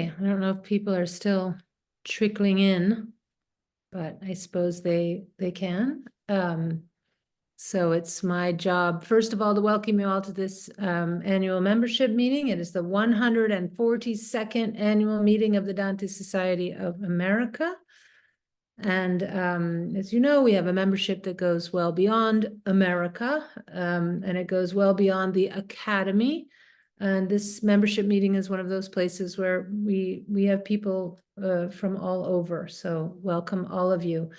I don't know if people are still trickling in, but I suppose they can. So it's my job, first of all, to welcome you all to this annual membership meeting. It is the 142nd annual meeting of the Dante Society of America. And as you know, we have a membership that goes well beyond America, and it goes well beyond the Academy. And this membership meeting is one of those places where we have people from all over. So welcome all of you.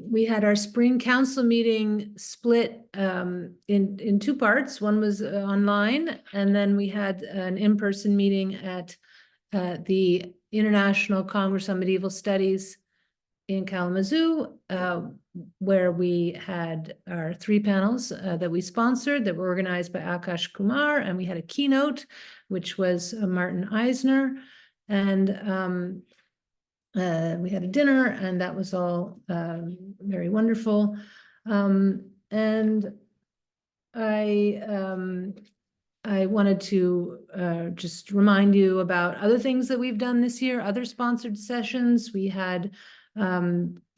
We had our spring council meeting split in two parts. One was online, and then we had an in-person meeting at the International Congress on Medieval Studies in Kalamazoo, where we had our three panels that we sponsored that were organized by Akash Kumar, and we had a keynote, which was Martin Eisner, and we had a dinner, and that was all very wonderful. And I wanted to just remind you about other things that we've done this year, other sponsored sessions. We had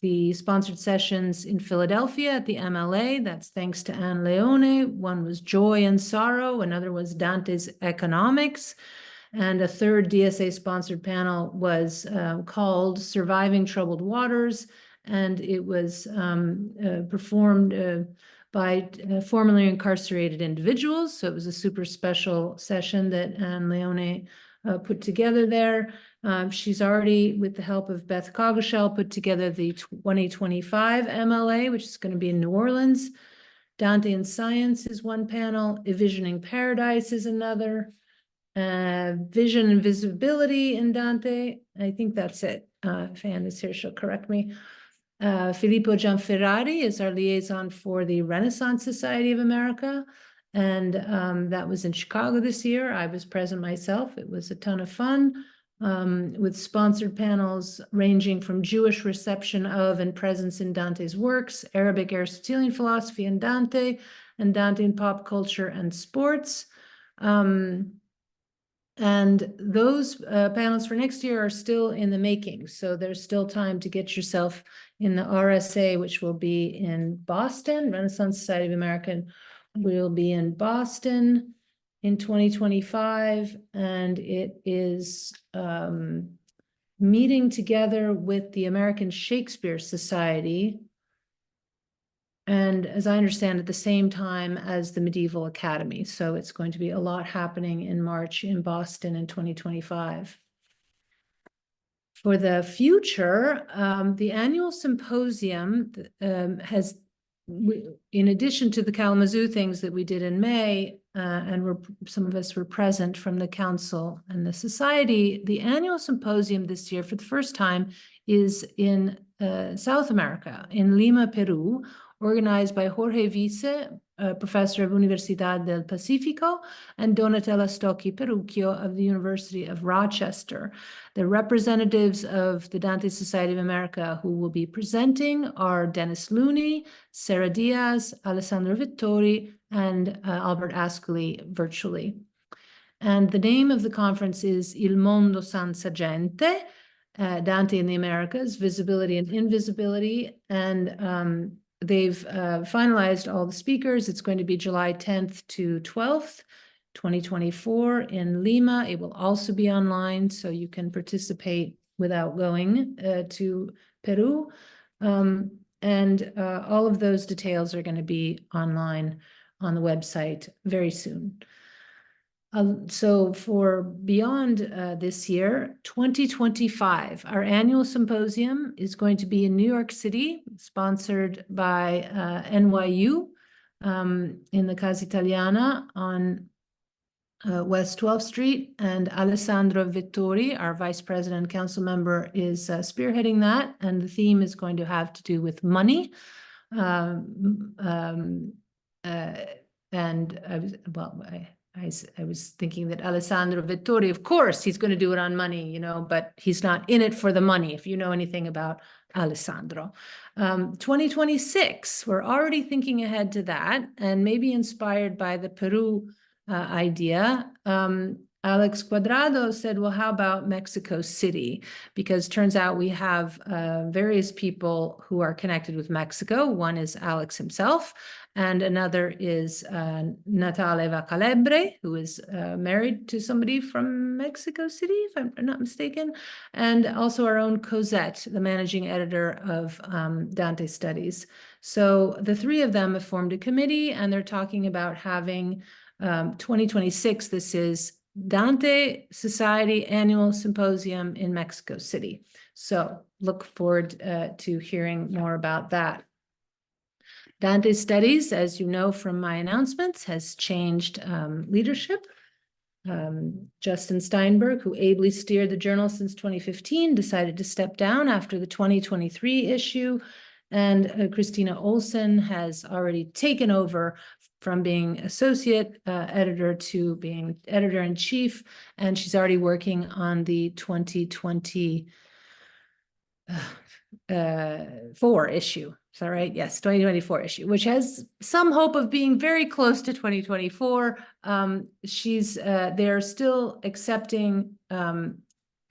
the sponsored sessions in Philadelphia at the MLA. That's thanks to Anne Leone. One was Joy and Sorrow. Another was Dante's Economics. And a third DSA sponsored panel was called Surviving Troubled Waters. And it was performed by formerly incarcerated individuals. So it was a super special session that Anne Leone put together there. She's already, with the help of Beth Coggeshall, put together the 2025 MLA, which is going to be in New Orleans. Dante and Science is one panel. Envisioning Paradise is another. Vision and Visibility in Dante. I think that's it. If Anne is here, she'll correct me. Filippo Gianferrari is our liaison for the Renaissance Society of America. And that was in Chicago this year. I was present myself. It was a ton of fun with sponsored panels ranging from Jewish reception of and presence in Dante's works, Arabic Aristotelian philosophy in Dante, and Dante in pop culture and sports. And those panels for next year are still in the making. So there's still time to get yourself in the RSA, which will be in Boston. Renaissance Society of America will be in Boston in 2025. And it is meeting together with the American Shakespeare Society. And as I understand, at the same time as the Medieval Academy. So it's going to be a lot happening in March in Boston in 2025. For the future, the annual symposium has, in addition to the Kalamazoo things that we did in May, and some of us were present from the council and the society, the annual symposium this year for the first time is in South America, in Lima, Peru, organized by Jorge Vice, professor of Universidad del Pacifico, and Donatella Stocchi Perucchio of the University of Rochester. The representatives of the Dante Society of America who will be presenting are Dennis Looney, Sarah Diaz, Alessandro Vittori, and Albert Ascoli virtually. And the name of the conference is Il Mondo Senza Gente, Dante in the Americas, Visibility and Invisibility, and they've finalized all the speakers. It's going to be July 10th to 12th, 2024 in Lima. It will also be online, so you can participate without going to Peru. And all of those details are going to be online on the website very soon. So for beyond this year, 2025, our annual symposium is going to be in New York City, sponsored by NYU in the Casa Italiana on West 12th Street. And Alessandro Vittori, our vice president and council member, is spearheading that. And the theme is going to have to do with money. I was thinking that Alessandro Vittori, of course, he's going to do it on money, you know, but he's not in it for the money, if you know anything about Alessandro. 2026, we're already thinking ahead to that, and maybe inspired by the Peru idea. Alex Cuadrado said, well, how about Mexico City? Because turns out we have various people who are connected with Mexico. One is Alex himself, and another is Natal Eva Calebre, who is married to somebody from Mexico City, if I'm not mistaken, and also our own Cosette, the managing editor of Dante Studies. So the three of them have formed a committee, and they're talking about having 2026, this is Dante Society Annual Symposium in Mexico City. So look forward to hearing more about that. Dante Studies, as you know from my announcements, has changed leadership. Justin Steinberg, who ably steered the journal since 2015, decided to step down after the 2023 issue. And Christina Olsen has already taken over from being associate editor to being editor-in-chief, and she's already working on the 2024 issue. Is that right? Yes, 2024 issue, which has some hope of being very close to 2024. They're still accepting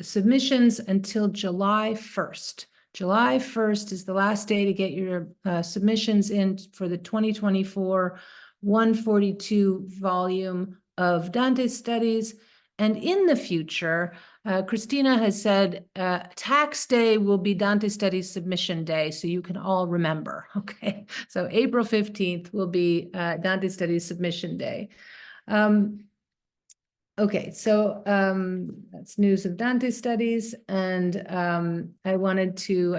submissions until July 1st. July 1st is the last day to get your submissions in for the 2024 142 volume of Dante Studies. And in the future, Christina has said tax day will be Dante Studies submission day, so you can all remember, okay? So April 15th will be Dante Studies submission day. Okay, so that's news of Dante Studies, and I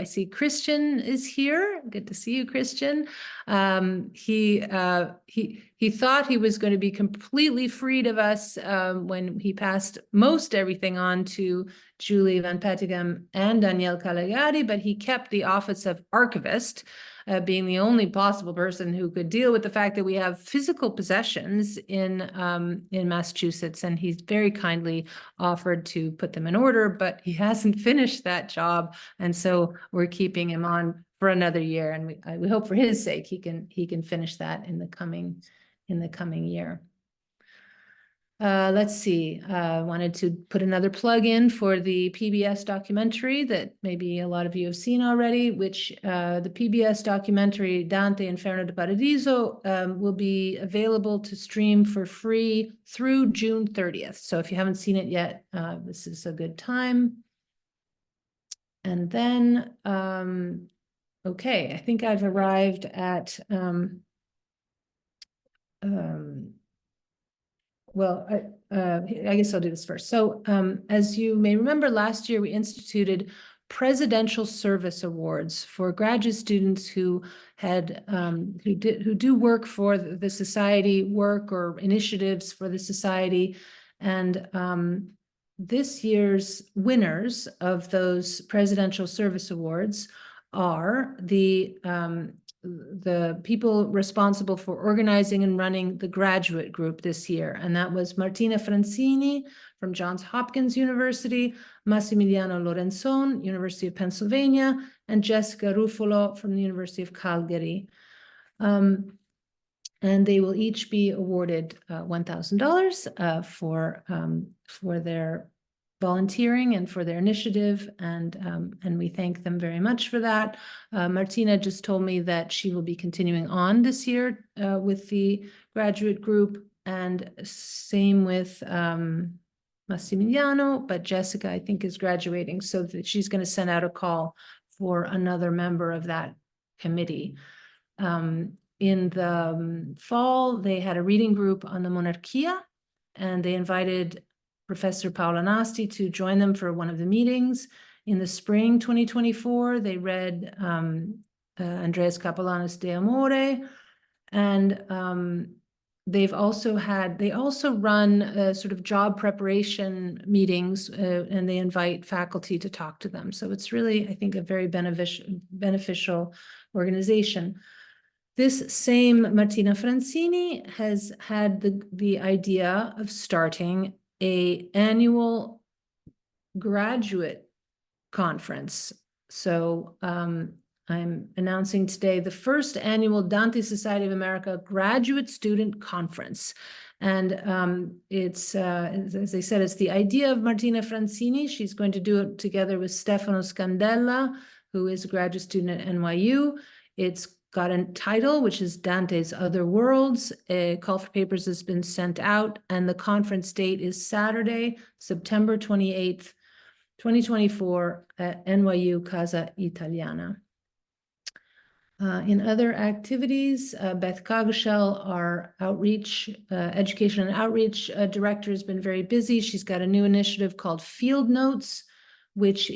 see Christian is here. Good to see you, Christian. He thought he was going to be completely freed of us when he passed most everything on to Julie Van Petegem and Danielle Calegari, but he kept the office of archivist, being the only possible person who could deal with the fact that we have physical possessions in Massachusetts, and he's very kindly offered to put them in order, but he hasn't finished that job, and so we're keeping him on for another year, and we hope for his sake he can finish that in the coming year. Let's see, I wanted to put another plug in for the PBS documentary that maybe a lot of you have seen already, which the PBS documentary Dante Inferno di Paradiso will be available to stream for free through June 30th. So if you haven't seen it yet, this is a good time. And then, okay, I think I've arrived at well, I guess I'll do this first. So as you may remember, last year we instituted Presidential Service Awards for graduate students who had who do work for the society, work or initiatives for the society. And this year's winners of those Presidential Service Awards are the people responsible for organizing and running the graduate group this year. And that was Martina Francini from Johns Hopkins University, Massimiliano Lorenzon, University of Pennsylvania, and Jessica Ruffolo from the University of Calgary. And they will each be awarded $1,000 for their volunteering and for their initiative, and we thank them very much for that. Martina just told me that she will be continuing on this year with the graduate group, and same with Massimiliano, but Jessica, I think, is graduating, so that she's going to send out a call for another member of that committee. In the fall, they had a reading group on the Monarchia, and they invited Professor Paola Nasti to join them for one of the meetings. In the spring 2024, they read Andreas Capellanus De Amore, and they also run sort of job preparation meetings, and they invite faculty to talk to them. So it's really, I think, a very beneficial organization. This same Martina Francini has had the idea of starting an annual graduate conference. So I'm announcing today the first annual Dante Society of America Graduate Student Conference. And it's, as I said, it's the idea of Martina Francini. She's going to do it together with Stefano Scandella, who is a graduate student at NYU. It's got a title, which is Dante's Other Worlds. A call for papers has been sent out, and the conference date is Saturday, September 28th, 2024 at NYU Casa Italiana. In other activities, Beth Coggeshall, our outreach, education and outreach director, has been very busy. She's got a new initiative called Field Notes, which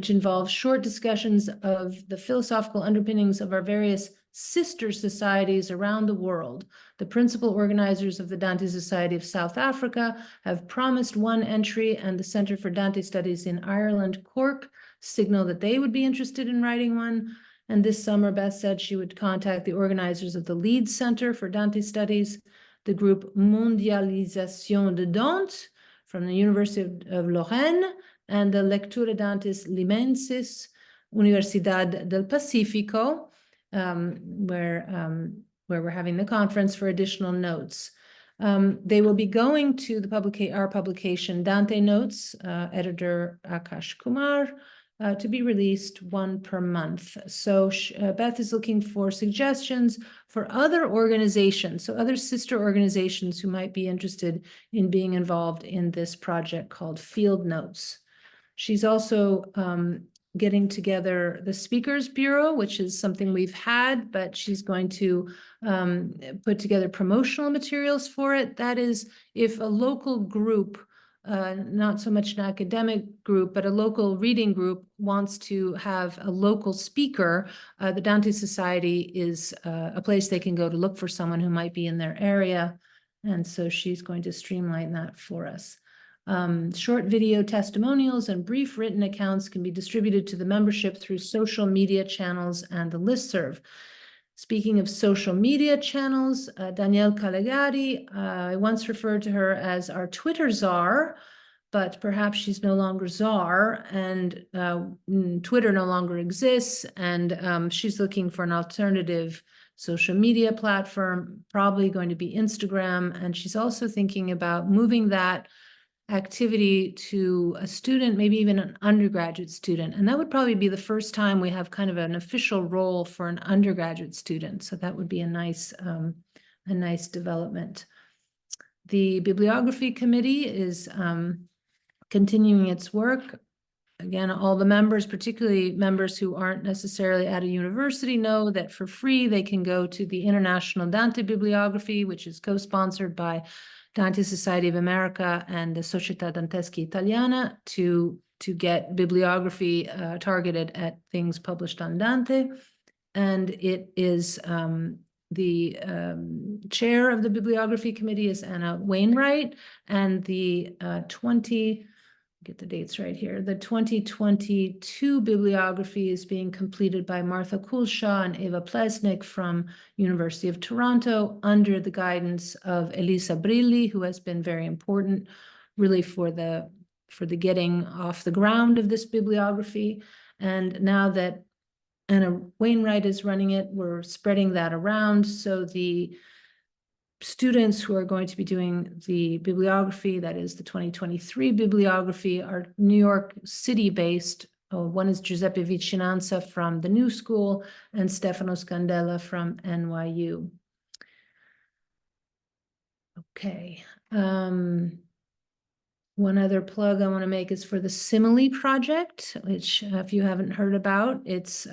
involves short discussions of the philosophical underpinnings of our various sister societies around the world. The principal organizers of the Dante Society of South Africa have promised one entry, and the Center for Dante Studies in Ireland, Cork, signaled that they would be interested in writing one. And this summer, Beth said she would contact the organizers of the Leeds Center for Dante Studies, the group Mondialisation de Dante from the University of Lorraine, and the Lectura Dantis Limensis, Universidad del Pacifico, where we're having the conference, for additional notes. They will be going to our publication, Dante Notes, editor Akash Kumar, to be released one per month. So Beth is looking for suggestions for other organizations, so other sister organizations who might be interested in being involved in this project called Field Notes. She's also getting together the Speakers Bureau, which is something we've had, but she's going to put together promotional materials for it. That is, if a local group, not so much an academic group, but a local reading group wants to have a local speaker, the Dante Society is a place they can go to look for someone who might be in their area. And so she's going to streamline that for us. Short video testimonials and brief written accounts can be distributed to the membership through social media channels and the listserv. Speaking of social media channels, Danielle Calegari, I once referred to her as our Twitter czar, but perhaps she's no longer czar, and Twitter no longer exists, and she's looking for an alternative social media platform, probably going to be Instagram, and she's also thinking about moving that activity to a student, maybe even an undergraduate student. And that would probably be the first time we have kind of an official role for an undergraduate student. So that would be a nice development. The Bibliography Committee is continuing its work. Again, all the members, particularly members who aren't necessarily at a university, know that for free they can go to the International Dante Bibliography, which is co-sponsored by Dante Society of America and the Società Dantesca Italiana, to get bibliography targeted at things published on Dante. And it is the chair of the Bibliography Committee is Anna Wainwright, and the get the dates right here. The 2022 bibliography is being completed by Martha Coulshaw and Eva Plesnik from University of Toronto under the guidance of Elisa Brilli, who has been very important really for the getting off the ground of this bibliography. And now that Anna Wainwright is running it, we're spreading that around. So the students who are going to be doing the bibliography, that is the 2023 bibliography, are New York City based. One is Giuseppe Vicinanza from the New School and Stefano Scandella from NYU. Okay. One other plug I want to make is for the Simile Project, which if you haven't heard about, it's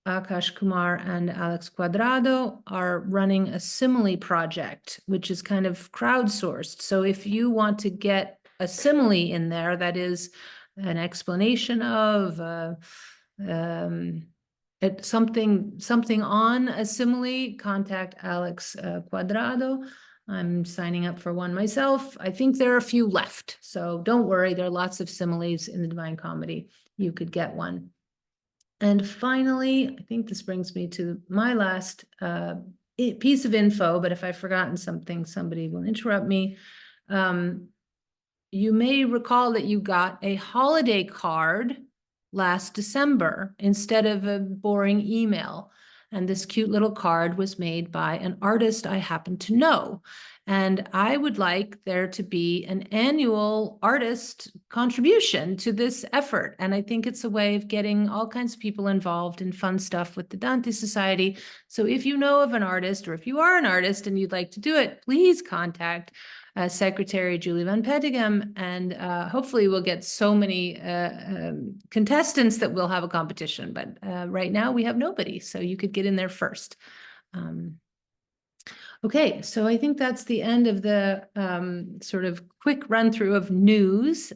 Akash Kumar and Alex Cuadrado are running a Simile project, which is kind of crowdsourced. So if you want to get a simile in there, that is an explanation of something on a simile, contact Alex Cuadrado. I'm signing up for one myself. I think there are a few left, so don't worry. There are lots of similes in the Divine Comedy. You could get one. And finally, I think this brings me to my last piece of info, but if I've forgotten something, somebody will interrupt me. You may recall that you got a holiday card last December instead of a boring email. And this cute little card was made by an artist I happen to know. And I would like there to be an annual artist contribution to this effort. And I think it's a way of getting all kinds of people involved in fun stuff with the Dante Society. So if you know of an artist, or if you are an artist and you'd like to do it, please contact Secretary Julie Van Petegem, and hopefully we'll get so many contestants that we'll have a competition. But right now we have nobody, so you could get in there first. Okay, so I think that's the end of the sort of quick run through of news.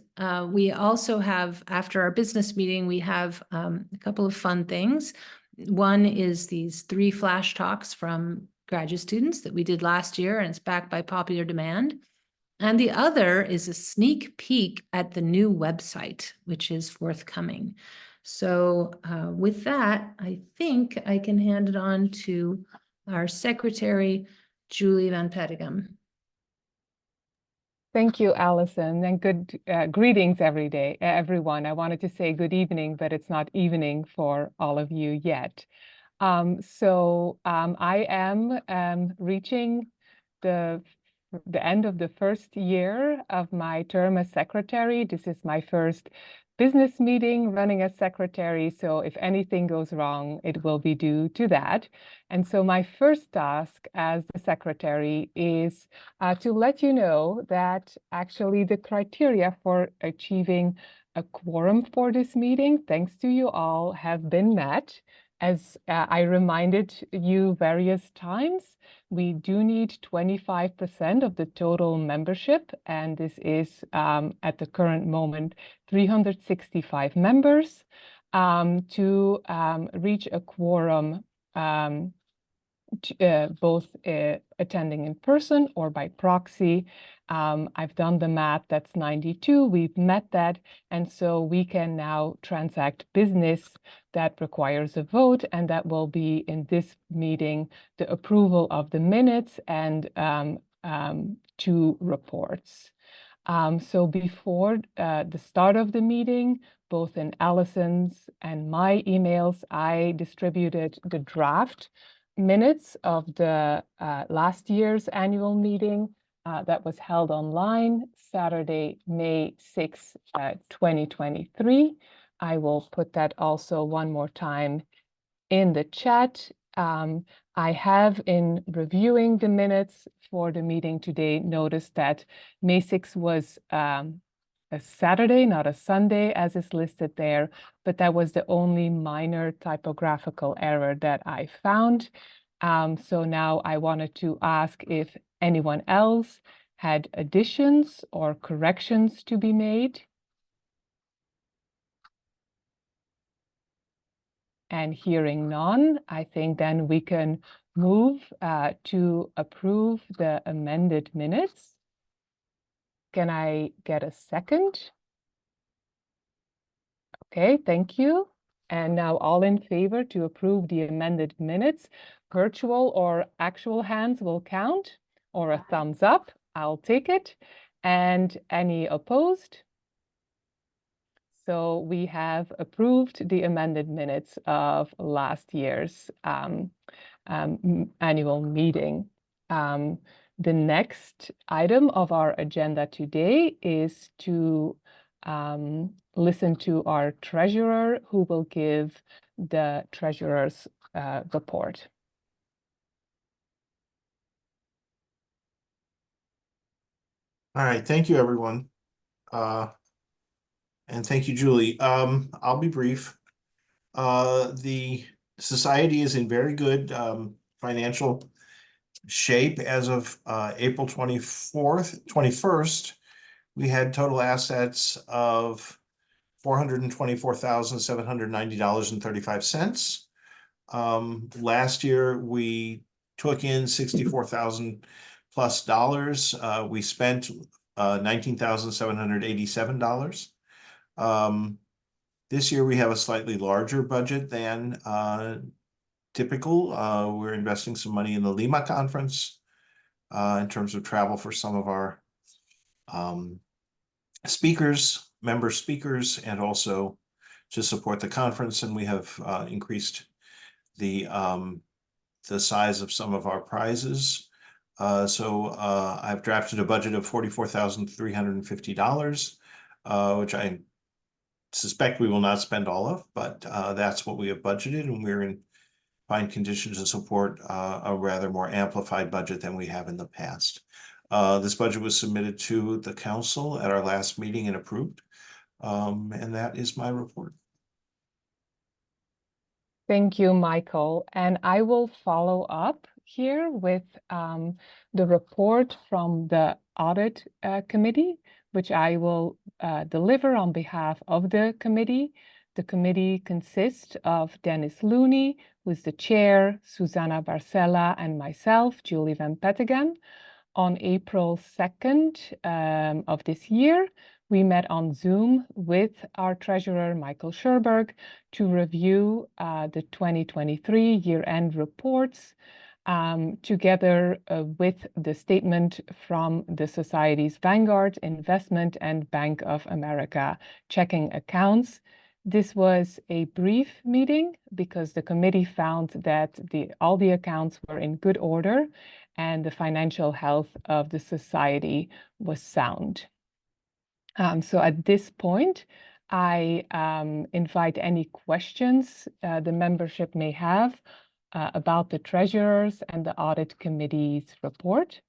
We also have, after our business meeting, we have a couple of fun things. One is these 3 flash talks from graduate students that we did last year, and it's backed by popular demand. And the other is a sneak peek at the new website, which is forthcoming. So with that, I think I can hand it on to our secretary, Julie Van Petegem. Thank you, Allison, and good greetings everyone. I wanted to say good evening, but it's not evening for all of you yet. I am reaching the end of the first year of my term as secretary. This is my first business meeting running as secretary, so if anything goes wrong, it will be due to that. And so my first task as the secretary is to let you know that actually the criteria for achieving a quorum for this meeting, thanks to you all, have been met. As I reminded you various times, we do need 25% of the total membership, and this is at the current moment 365 members to reach a quorum, both attending in person or by proxy. I've done the math, that's 92, we've met that, and so we can now transact business that requires a vote, and that will be in this meeting the approval of the minutes and 2 reports. So before the start of the meeting, both in Allison's and my emails, I distributed the draft minutes of the last year's annual meeting that was held online Saturday, May 6, 2023. I will put that also one more time in the chat. I have, in reviewing the minutes for the meeting today, noticed that May 6 was a Saturday, not a Sunday, as is listed there, but that was the only minor typographical error that I found. So now I wanted to ask if anyone else had additions or corrections to be made. And hearing none, I think then we can move to approve the amended minutes. Can I get a second? Okay, thank you. And now all in favor to approve the amended minutes, virtual or actual hands will count, or a thumbs up, I'll take it. And any opposed? So we have approved the amended minutes of last year's annual meeting. The next item of our agenda today is to listen to our treasurer, who will give the treasurer's report. All right, thank you, everyone. And thank you, Julie. I'll be brief. The society is in very good financial shape as of April 21st. We had total assets of $424,790.35. Last year, we took in $64,000 plus. We spent $19,787. This year we have a slightly larger budget than typical. We're investing some money in the Lima conference in terms of travel for some of our member speakers, and also to support the conference. And we have increased the the size of some of our prizes. So I've drafted a budget of $44,350, which I suspect we will not spend all of, but that's what we have budgeted, and we're in fine condition to support a rather more amplified budget than we have in the past. This budget was submitted to the council at our last meeting and approved. And that is my report. Thank you, Michael. And I will follow up here with the report from the audit committee, which I will deliver on behalf of the committee. The committee consists of Dennis Looney, who is the chair, Susanna Barcella, and myself, Julie Van Petegem. On April 2nd of this year, we met on Zoom with our treasurer, Michael Scherberg, to review the 2023 year-end reports together with the statement from the Society's Vanguard Investment and Bank of America checking accounts. This was a brief meeting because the committee found that all the accounts were in good order and the financial health of the society was sound. So at this point, I invite any questions the membership may have about the treasurer's and the audit committee's report.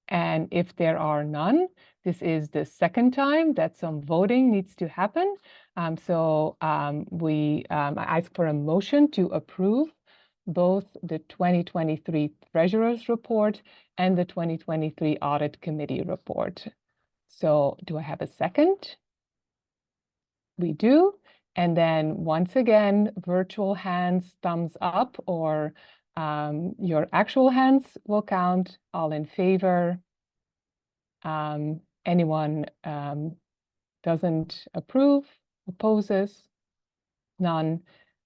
And if there are none, this is the second time that some voting needs to happen. I ask for a motion to approve both the 2023 Treasurer's Report and the 2023 Audit Committee Report. So do I have a second? We do. And then once again, virtual hands, thumbs up, or your actual hands will count. All in favor. Anyone doesn't approve, opposes? None.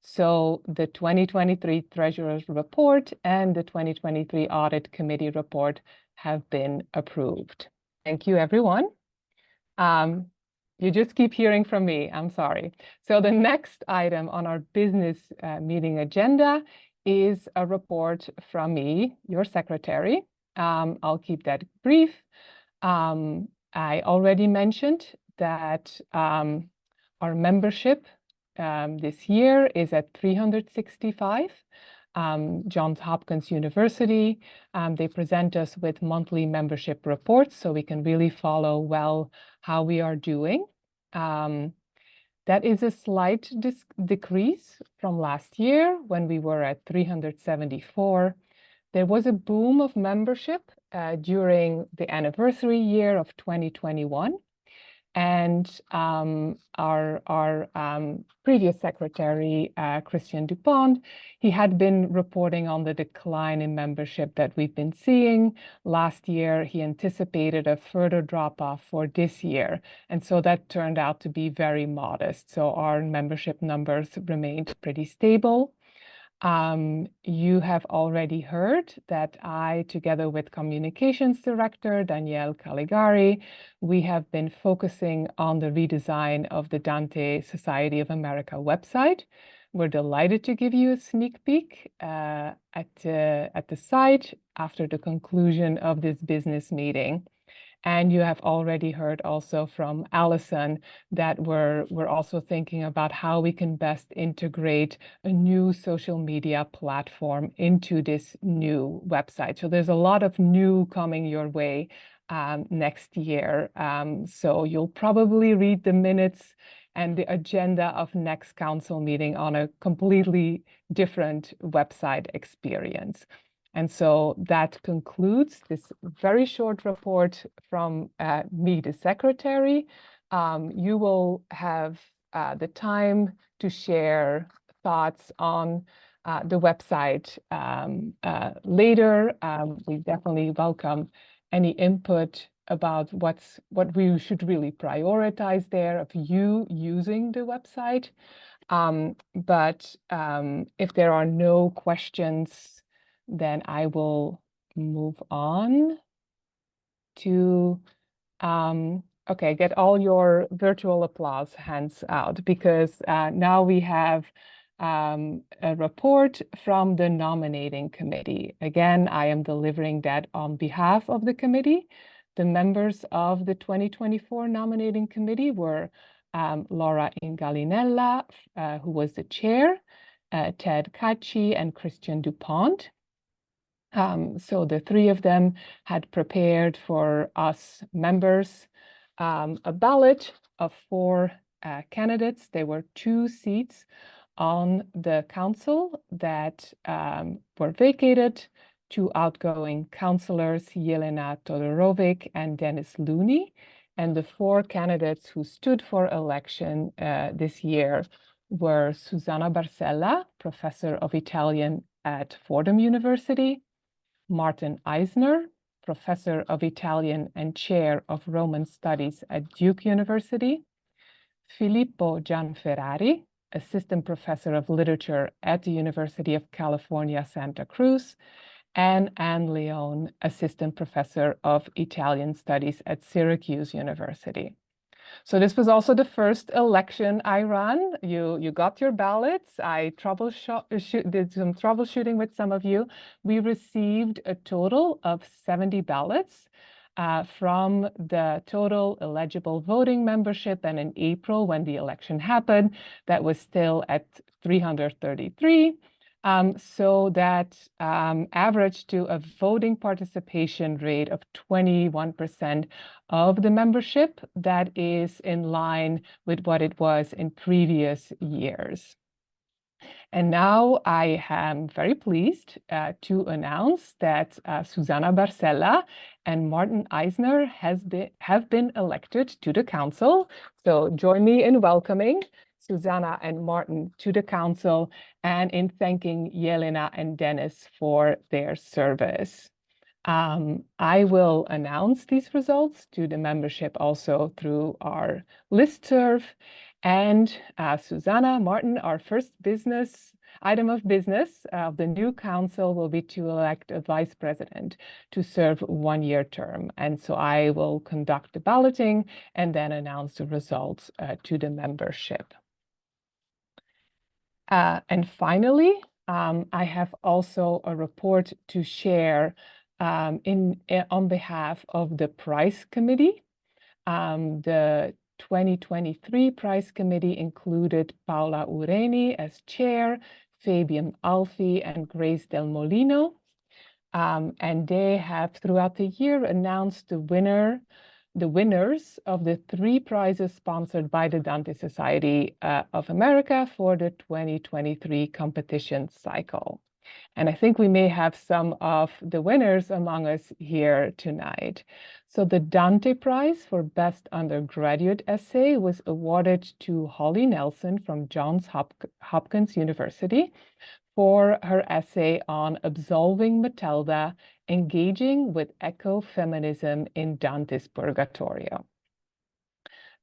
So the 2023 Treasurer's Report and the 2023 Audit Committee Report have been approved. Thank you, everyone. You just keep hearing from me. I'm sorry. So the next item on our business meeting agenda is a report from me, your secretary. I'll keep that brief. I already mentioned that our membership this year is at 365. Johns Hopkins University, they present us with monthly membership reports so we can really follow well how we are doing. That is a slight decrease from last year when we were at 374. There was a boom of membership during the anniversary year of 2021. And our previous secretary, Christian Dupont, he had been reporting on the decline in membership that we've been seeing. Last year, he anticipated a further drop-off for this year. And so that turned out to be very modest. So our membership numbers remained pretty stable. You have already heard that I, together with Communications Director Danielle Caligari, we have been focusing on the redesign of the Dante Society of America website. We're delighted to give you a sneak peek at the site after the conclusion of this business meeting. And you have already heard also from Allison that we're also thinking about how we can best integrate a new social media platform into this new website. So there's a lot of new coming your way next year. So you'll probably read the minutes and the agenda of next council meeting on a completely different website experience. And so that concludes this very short report from me, the secretary. You will have the time to share thoughts on the website later. We definitely welcome any input about what we should really prioritize there of you using the website. But if there are no questions, then I will move on to Okay, get all your virtual applause hands out, because now we have a report from the nominating committee. Again, I am delivering that on behalf of the committee. The members of the 2024 nominating committee were Laura Ingallinella, who was the chair, Ted Cacci, and Christian Dupont. So the three of them had prepared for us members a ballot of 4 candidates. There were 2 seats on the council that were vacated. 2 outgoing councillors, Jelena Todorovic and Dennis Looney, and the 4 candidates who stood for election this year were Susanna Barcella, professor of Italian at Fordham University, Martin Eisner, professor of Italian and chair of Roman Studies at Duke University, Filippo Gianferrari, assistant professor of literature at the University of California, Santa Cruz, and Anne Leone, assistant professor of Italian studies at Syracuse University. So this was also the first election I ran. You got your ballots. I did some troubleshooting with some of you. We received a total of 70 ballots from the total eligible voting membership. And in April, when the election happened, that was still at 333. So that averaged to a voting participation rate of 21% of the membership. That is in line with what it was in previous years. And now I am very pleased to announce that Susanna Barcella and Martin Eisner have been elected to the council. So join me in welcoming Susanna and Martin to the council, and in thanking Jelena and Dennis for their service. I will announce these results to the membership also through our listserv. And Susanna, Martin, our first item of business of the new council will be to elect a vice president to serve 1-year term. And so I will conduct the balloting and then announce the results to the membership. And finally, I have also a report to share on behalf of the Prize Committee. The 2023 Prize Committee included Paola Ureni as chair, Fabian Alfi, and Grace Del Molino. And they have throughout the year announced the winners of the 3 prizes sponsored by the Dante Society of America for the 2023 competition cycle. And I think we may have some of the winners among us here tonight. So the Dante Prize for Best Undergraduate Essay was awarded to Holly Nelson from Johns Hopkins University for her essay on Absolving Matilda, Engaging with Ecofeminism in Dante's Purgatorio.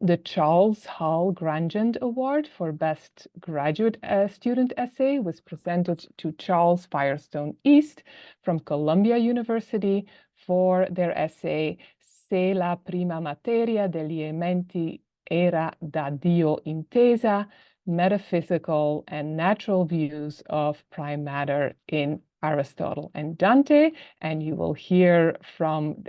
The Charles Hall Grandjean Award for Best Graduate Student Essay was presented to Charles Firestone East from Columbia University for their essay Se la prima materia degli elementi era da Dio intesa, Metaphysical and Natural Views of Prime Matter in Aristotle and Dante. And you will hear from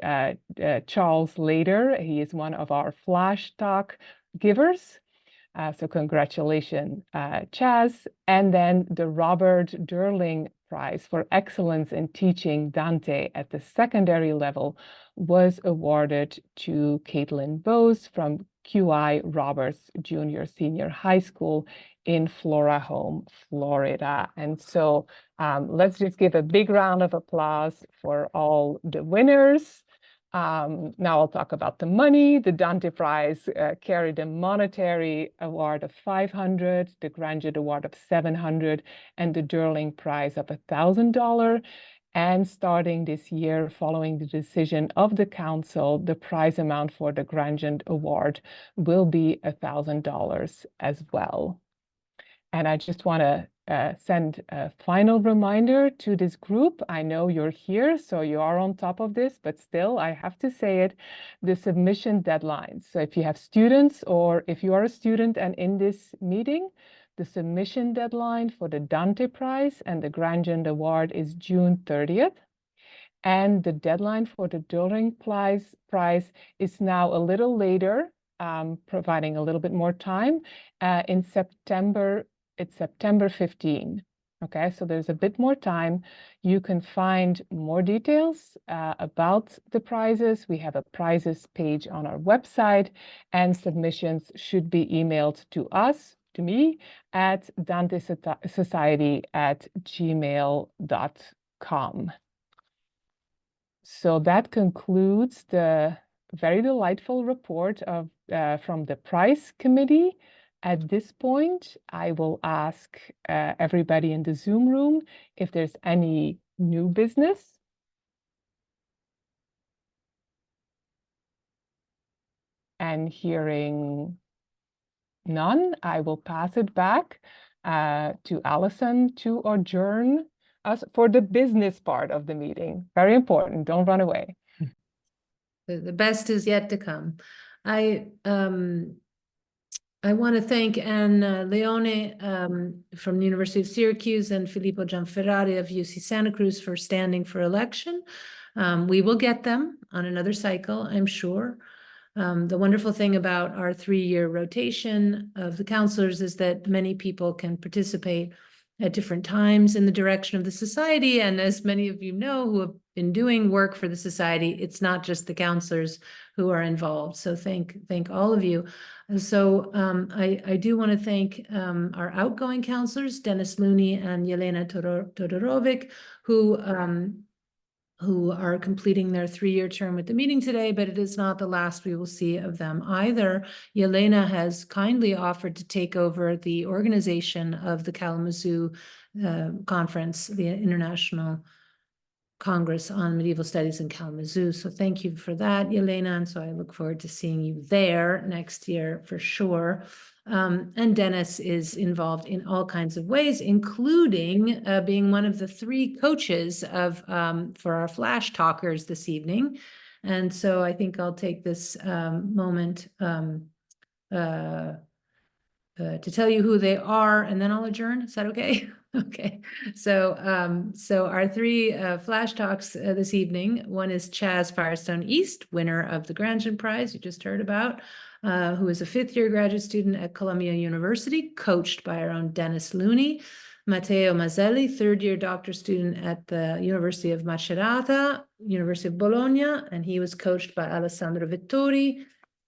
Charles later. He is one of our flash talk givers. So congratulations, Chaz. And then the Robert Durling Prize for Excellence in Teaching Dante at the secondary level was awarded to Caitlin Bose from QI Roberts Junior Senior High School in Florahome, Florida. And so let's just give a big round of applause for all the winners. Now I'll talk about the money. The Dante Prize carried a monetary award of $500, the Grandjean Award of $700, and the Durling Prize of $1,000. And starting this year, following the decision of the council, the prize amount for the Grandjean Award will be $1,000 as well. And I just want to send a final reminder to this group. I know you're here, so you are on top of this, but still, I have to say it, the submission deadlines. So if you have students or if you are a student and in this meeting, the submission deadline for the Dante Prize and the Grandjean Award is June 30th. And the deadline for the Doering Prize is now a little later, providing a little bit more time. In September, it's September 15. Okay, so there's a bit more time. You can find more details about the prizes. We have a prizes page on our website, and submissions should be emailed to us, to me, at dantesociety@gmail.com. So that concludes the very delightful report of from the prize committee. At this point, I will ask everybody in the Zoom room if there's any new business. And hearing none, I will pass it back to Allison to adjourn us for the business part of the meeting. Very important, don't run away. The best is yet to come. I want to thank Anne Leone from the University of Syracuse and Filippo Gianferrari of UC Santa Cruz for standing for election. We will get them on another cycle, I'm sure. The wonderful thing about our 3-year rotation of the counselors is that many people can participate at different times in the direction of the society. And as many of you know who have been doing work for the society, it's not just the counselors who are involved. So thank all of you. And so I do want to thank our outgoing counselors, Dennis Looney and Yelena Todorovic, who are completing their 3-year term with the meeting today, but it is not the last we will see of them either. Yelena has kindly offered to take over the organization of the Kalamazoo conference, the International Congress on Medieval Studies in Kalamazoo. So thank you for that, Yelena. And so I look forward to seeing you there next year for sure. And Dennis is involved in all kinds of ways, including being one of the 3 coaches of for our Flash Talkers this evening. And so I think I'll take this moment to tell you who they are, and then I'll adjourn. Is that okay? Okay. So our 3 Flash Talks this evening. One is Chaz Firestone East, winner of the Grandjean Prize you just heard about, who is a 5th-year graduate student at Columbia University, coached by our own Dennis Looney. Matteo Mazzelli, 3rd-year doctor student at the University of Macerata, University of Bologna, and he was coached by Alessandro Vittori.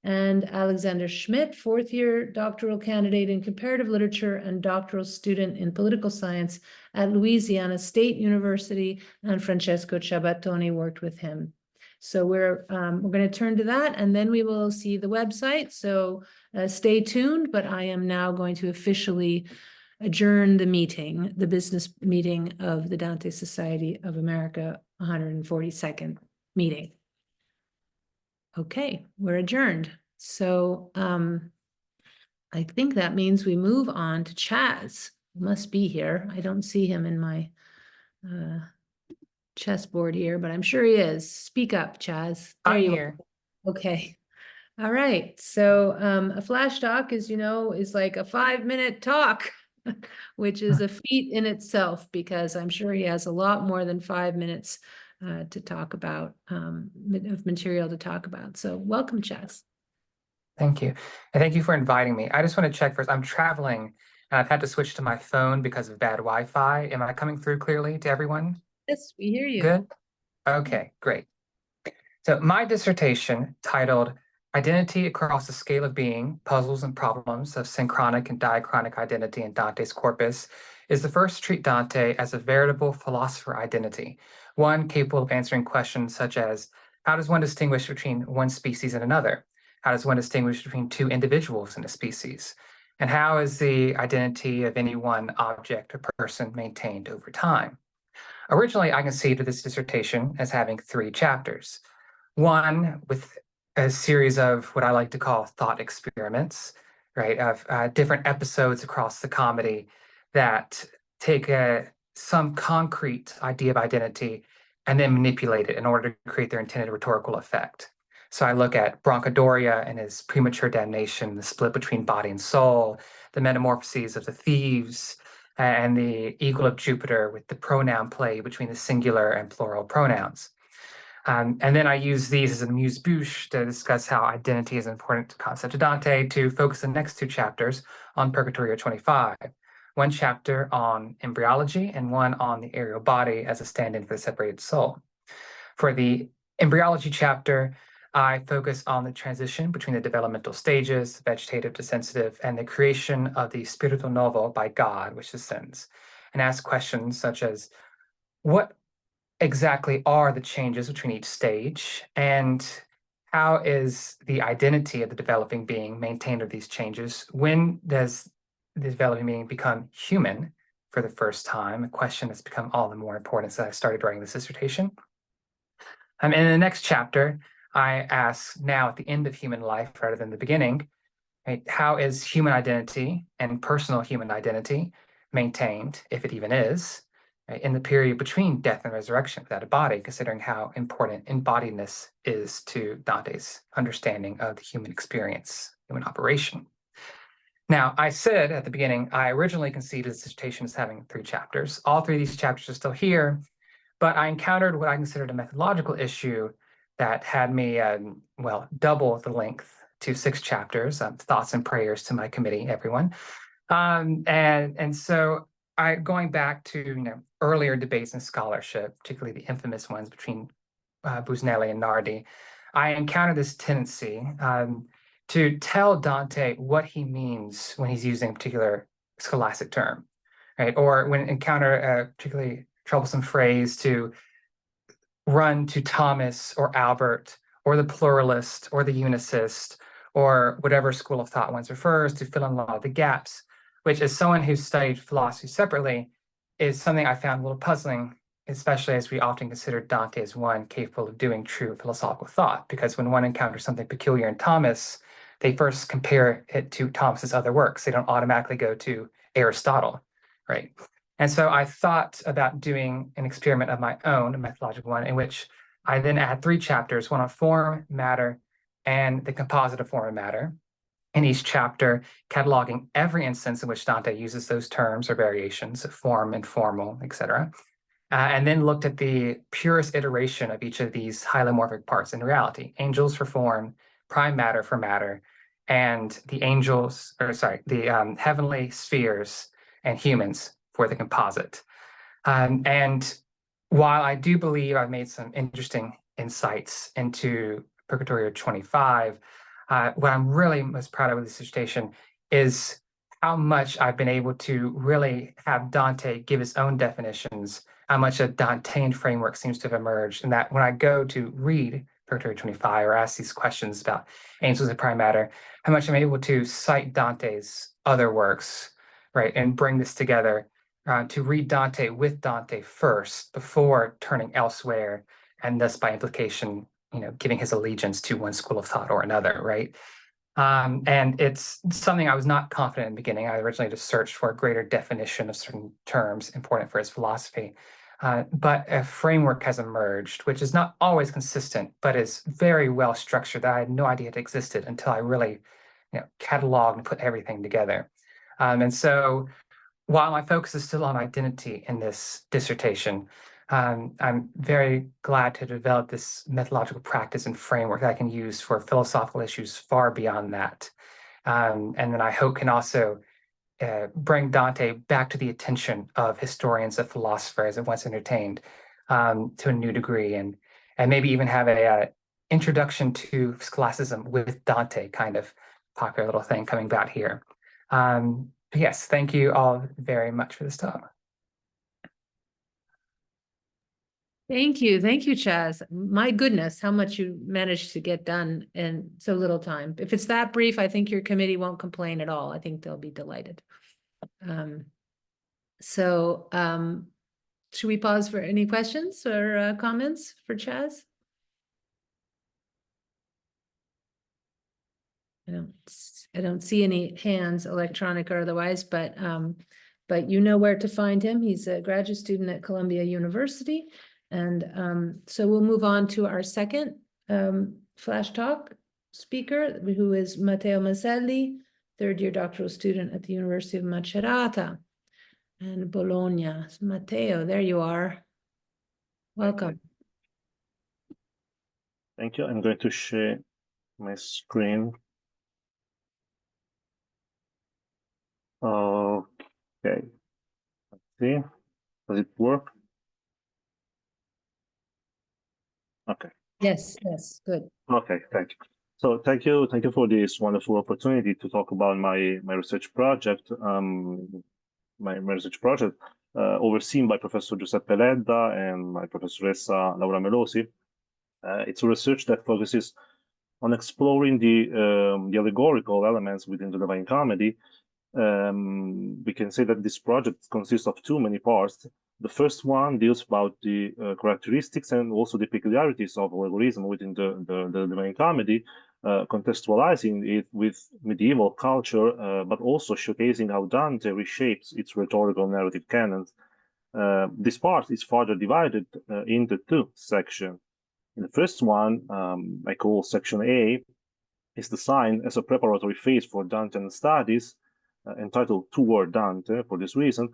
And Alexander Schmidt, 4th-year doctoral candidate in comparative literature and doctoral student in political science at Louisiana State University, and Francesco Ciabattoni worked with him. So we're going to turn to that, and then we will see the website. So stay tuned, but I am now going to officially adjourn the meeting, the business meeting of the Dante Society of America 142nd meeting. Okay, we're adjourned. So I think that means we move on to Chaz. He must be here. I don't see him in my chessboard here, but I'm sure he is. Speak up, Chaz. There I'm you here. are. Okay. All right. So a flash talk, as you know, is like a 5-minute talk, which is a feat in itself, because I'm sure he has a lot more than 5 minutes to talk about, of material to talk about. So welcome, Chaz. Thank you. And thank you for inviting me. I just want to check first. I'm traveling and I've had to switch to my phone because of bad Wi-Fi. Am I coming through clearly to everyone? Yes, we hear you. Good? Okay, great. So my dissertation, titled Identity Across the Scale of Being, Puzzles and Problems of Synchronic and Diachronic Identity in Dante's Corpus, is the first to treat Dante as a veritable philosopher identity, one capable of answering questions such as, how does one distinguish between one species and another? How does one distinguish between 2 individuals in a species? And how is the identity of any one object or person maintained over time? Originally, I conceived this dissertation as having 3 chapters. One with a series of what I like to call thought experiments, right, of different episodes across the comedy that take some concrete idea of identity and then manipulate it in order to create their intended rhetorical effect. So I look at Bronchodoria and his premature damnation, the split between body and soul, the metamorphoses of the thieves, and the eagle of Jupiter with the pronoun play between the singular and plural pronouns. And then I use these as an amuse-bouche to discuss how identity is an important concept to Dante, to focus the next 2 chapters on Purgatorio 25. One chapter on embryology and one on the aerial body as a stand-in for the separated soul. For the embryology chapter, I focus on the transition between the developmental stages, vegetative to sensitive, and the creation of the spirito novo by God, which descends, and ask questions such as, what exactly are the changes between each stage, and how is the identity of the developing being maintained with these changes? When does the developing being become human for the first time? A question that's become all the more important since I started writing this dissertation. And in the next chapter, I ask, now at the end of human life rather than the beginning, right, how is human identity and personal human identity maintained, if it even is, right, in the period between death and resurrection without a body, considering how important embodiedness is to Dante's understanding of the human experience, human operation. Now, I said at the beginning, I originally conceived this dissertation as having 3 chapters. All 3 of these chapters are still here, but I encountered what I considered a methodological issue that had me, well, double the length to 6 chapters. Thoughts and prayers to my committee, everyone. And so going back to earlier debates in scholarship, particularly the infamous ones between Busnelli and Nardi, I encountered this tendency to tell Dante what he means when he's using a particular scholastic term, right? Or when encounter a particularly troublesome phrase, to run to Thomas or Albert or the pluralist or the unicist or whatever school of thought one refers to, fill in a lot of the gaps, which, as someone who's studied philosophy separately, is something I found a little puzzling, especially as we often consider Dante as one capable of doing true philosophical thought, because when one encounters something peculiar in Thomas, they first compare it to Thomas's other works. They don't automatically go to Aristotle, right? And so I thought about doing an experiment of my own, a methodological one, in which I then add 3 chapters, one on form, matter, and the composite of form and matter. In each chapter, cataloging every instance in which Dante uses those terms or variations, form, informal, etc. And then looked at the purest iteration of each of these hylomorphic parts in reality: angels for form, prime matter for matter, and the heavenly spheres and humans for the composite. And while I do believe I've made some interesting insights into Purgatorio 25, what I'm really most proud of with this dissertation is how much I've been able to really have Dante give his own definitions, how much a Dantean framework seems to have emerged, and that when I go to read Purgatorio 25 or ask these questions about angels and prime matter, how much I'm able to cite Dante's other works, right, and bring this together, to read Dante with Dante first before turning elsewhere, and thus by implication, giving his allegiance to one school of thought or another, right? And it's something I was not confident in the beginning. I originally just searched for a greater definition of certain terms important for his philosophy. But a framework has emerged, which is not always consistent, but is very well structured, that I had no idea it existed until I really cataloged and put everything together. And so while my focus is still on identity in this dissertation, I'm very glad to develop this methodological practice and framework that I can use for philosophical issues far beyond that. And then I hope can also bring Dante back to the attention of historians, of philosophers that once entertained, to a new degree, and maybe even have a introduction to scholasticism with Dante kind of popular little thing coming back here. Yes, thank you all very much for this talk. Thank you, Chaz. My goodness, how much you managed to get done in so little time. If it's that brief, I think your committee won't complain at all. I think they'll be delighted. Should we pause for any questions or comments for Chaz? I don't see any hands, electronic or otherwise, but but you know where to find him. He's a graduate student at Columbia University. And so we'll move on to our second Flash Talk speaker, who is Matteo Maselli, third-year doctoral student at the University of Macerata and Bologna. Matteo, there you are. Welcome. Thank you. I'm going to share my screen. Okay. Let's see. Does it work? Okay. Yes, good. Okay, thank you. So thank you for this wonderful opportunity to talk about my research project. My research project overseen by Professor Giuseppe Ledda and my professoressa Laura Melosi. It's a research that focuses on exploring the allegorical elements within the Divine Comedy. We can say that this project consists of two main parts. The first one deals about the characteristics and also the peculiarities of allegorism within the Divine Comedy, contextualizing it with medieval culture, but also showcasing how Dante reshapes its rhetorical narrative canon. This part is further divided into two sections. In the first one, I call section A, is designed as a preparatory phase for Dantean studies, entitled Toward Dante. For this reason,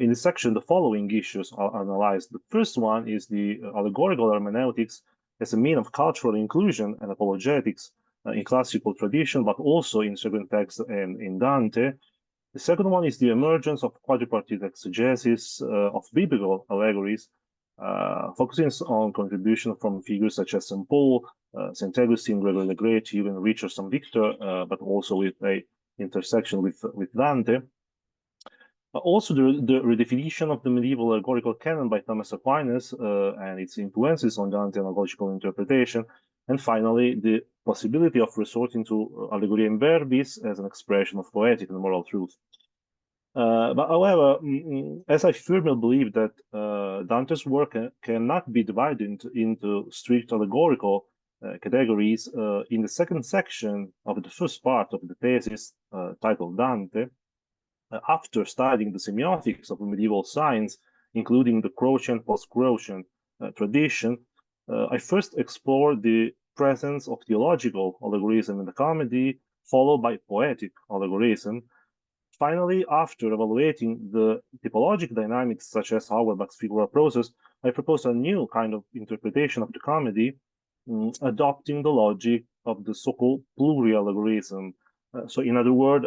in this section, the following issues are analyzed. The first one is the allegorical hermeneutics as a mean of cultural inclusion and apologetics in classical tradition, but also in certain texts and in Dante. The second one is the emergence of quadripartite exegesis of biblical allegories, focusing on contribution from figures such as St. Paul, St. Augustine, Gregory the Great, even Richard St. Victor, but also with a intersection with Dante. Also, the redefinition of the medieval allegorical canon by Thomas Aquinas and its influences on Dantean allegorical interpretation. And finally, the possibility of resorting to allegoria in verbis as an expression of poetic and moral truth. But however, as I firmly believe that Dante's work cannot be divided into strict allegorical categories, in the second section of the first part of the thesis titled Dante, after studying the semiotics of medieval science, including the Crocian, post-Crocian tradition, I first explored the presence of theological allegorism in the comedy, followed by poetic allegorism. Finally, after evaluating the typologic dynamics such as Auerbach's figural process, I proposed a new kind of interpretation of the comedy, adopting the logic of the so-called pluri-allegorism. So in other words,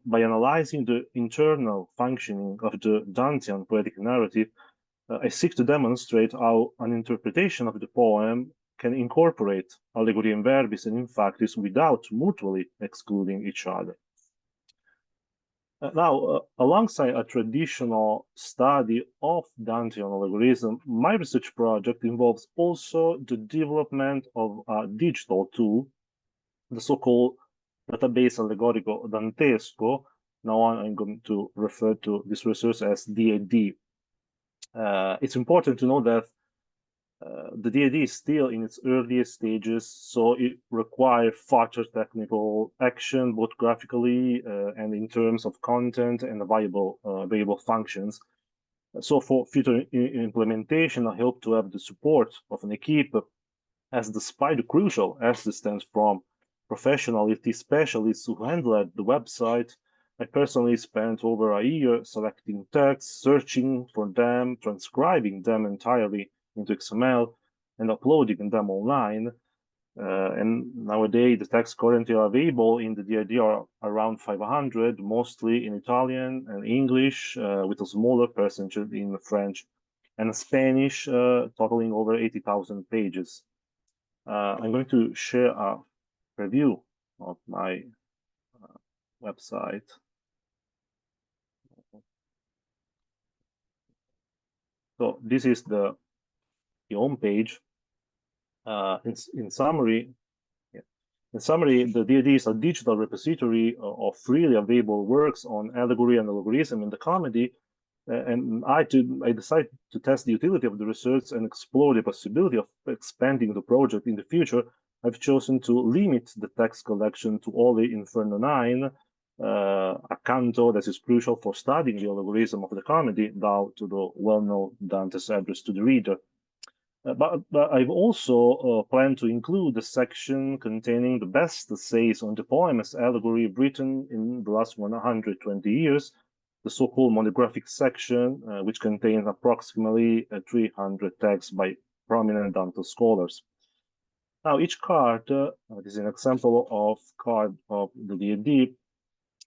by analyzing the internal functioning of the Dantean poetic narrative, I seek to demonstrate how an interpretation of the poem can incorporate allegory in verbis and in factis without mutually excluding each other. Now, alongside a traditional study of Dantean allegorism, my research project involves also the development of a digital tool, the so-called database allegorico dantesco. Now I'm going to refer to this resource as DAD. It's important to know that the DAD is still in its earliest stages, so it requires further technical action, both graphically and in terms of content and available functions. So for future implementation, I hope to have the support of an equipe, as despite the crucial assistance from professional IT specialists who handled the website, I personally spent over a year selecting texts, searching for them, transcribing them entirely into XML, and uploading them online. And nowadays, the texts currently available in the DAD are around 500, mostly in Italian and English, with a smaller percentage in French and Spanish, totaling over 80,000 pages. I'm going to share a review of my website. So this is the home page. In summary, the DAD is a digital repository of freely available works on allegory and allegorism in the comedy, and I decided to test the utility of the research and explore the possibility of expanding the project in the future. I've chosen to limit the text collection to only Inferno 9, a canto that is crucial for studying the algorithm of the comedy, down to the well-known Dante's address to the reader. But I've also planned to include a section containing the best essays on the poem as allegory written in the last 120 years, the so-called monographic section, which contains approximately 300 texts by prominent Dante scholars. Now, each card, this is an example of card of the DAD,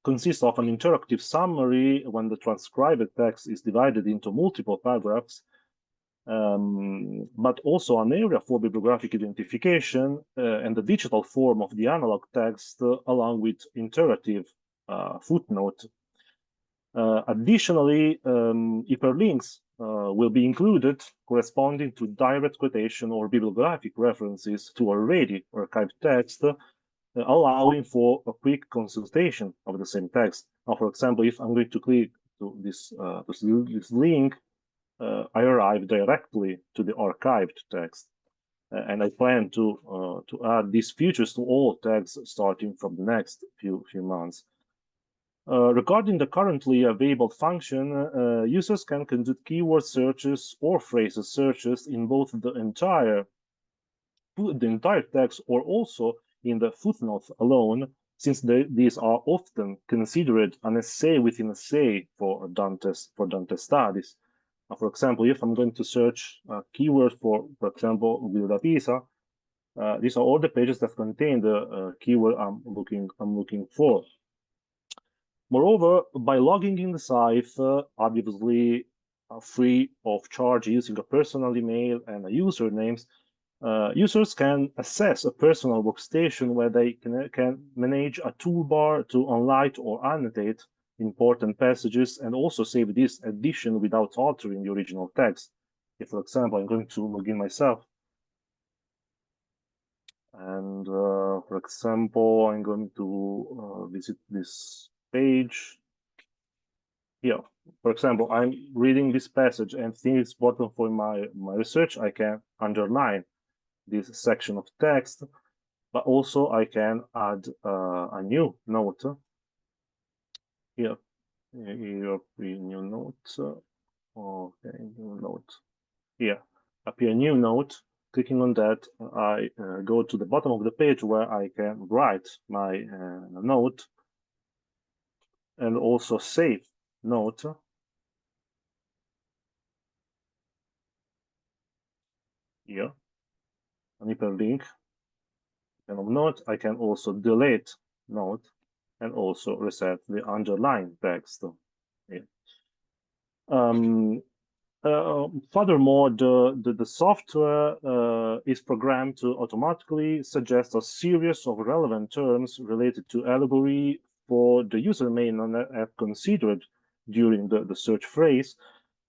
consists of an interactive summary when the transcribed text is divided into multiple paragraphs, but also an area for bibliographic identification and the digital form of the analog text, along with interactive footnote. Additionally, hyperlinks will be included corresponding to direct quotation or bibliographic references to already archived text, allowing for a quick consultation of the same text. Now, for example, if I'm going to click to this link, I arrive directly to the archived text, and I plan to add these features to all texts starting from the next few months. Regarding the currently available function, users can conduct keyword searches or phrases searches in both the entire text or also in the footnotes alone, since these are often considered an essay within essay for Dante studies. For example, if I'm going to search a keyword for example, Guido da Pisa, these are all the pages that contain the keyword I'm looking for. Moreover, by logging in the site, obviously free of charge using a personal email and a usernames, users can access a personal workstation where they can manage a toolbar to unlight or annotate important passages and also save this addition without altering the original text. If, for example, I'm going to log in myself, and for example, I'm going to visit this page here. For example, I'm reading this passage and think it's important for my research. I can underline this section of text, but also I can add a new note here. New note. Okay, new note. Here, appear new note. Clicking on that, I go to the bottom of the page where I can write my note and also save note. Here, an hyperlink. And of note, I can also delete note and also reset the underlined text. Here. Furthermore, the software is programmed to automatically suggest a series of relevant terms related to allegory for the user may not have considered during the search phrase,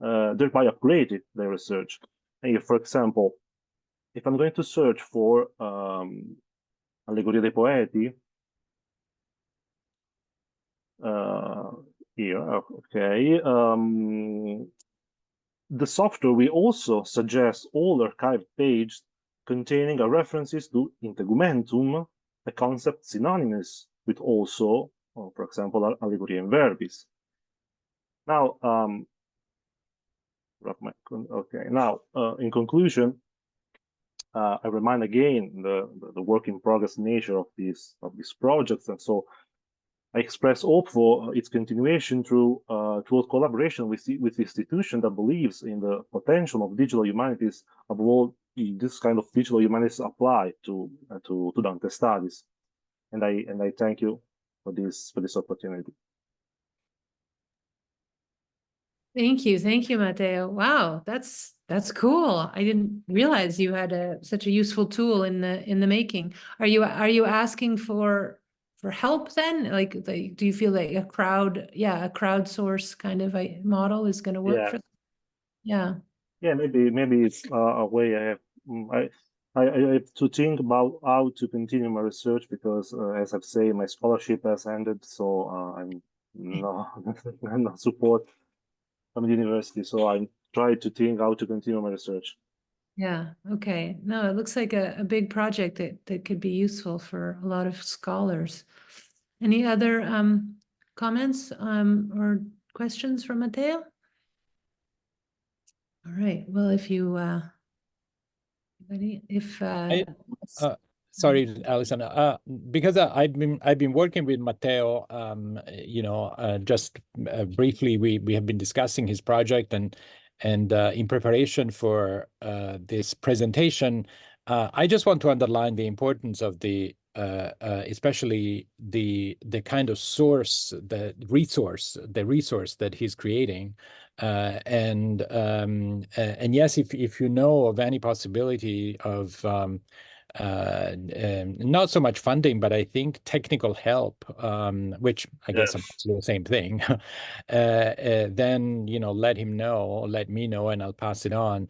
thereby upgrading their research. And if, for example, if I'm going to search for Allegoria dei Poeti, here, okay, the software will also suggest all archived pages containing references to integumentum, a concept synonymous with also, for example, Allegoria in Verbis. Now, okay. Now, in conclusion, I remind again the work in progress nature of these projects, and so I express hope for its continuation through collaboration with the institution that believes in the potential of digital humanities. Above all, this kind of digital humanities apply to Dante studies, and I thank you for this opportunity. Thank you, Matteo. Wow, that's cool. I didn't realize you had such a useful tool in the making. Are you asking for help then? Like, do you feel like a crowdsource kind of a model is going to work for? Yeah. Maybe it's a way I have to think about how to continue my research, because as I've said, my scholarship has ended, so I'm not support from the university, so I'm trying to think how to continue my research. Yeah, okay. No, it looks like a big project that could be useful for a lot of scholars. Any other comments or questions from Matteo? All right, well, if you, Sorry, Alexandra. Because I've been working with Matteo. Just briefly, we have been discussing his project, and in preparation for this presentation, I just want to underline the importance of the especially the kind of source, the resource that he's creating. And yes, if you know of any possibility of not so much funding, but I think technical help, which I guess Yes. is the same thing, then let him know, let me know, and I'll pass it on.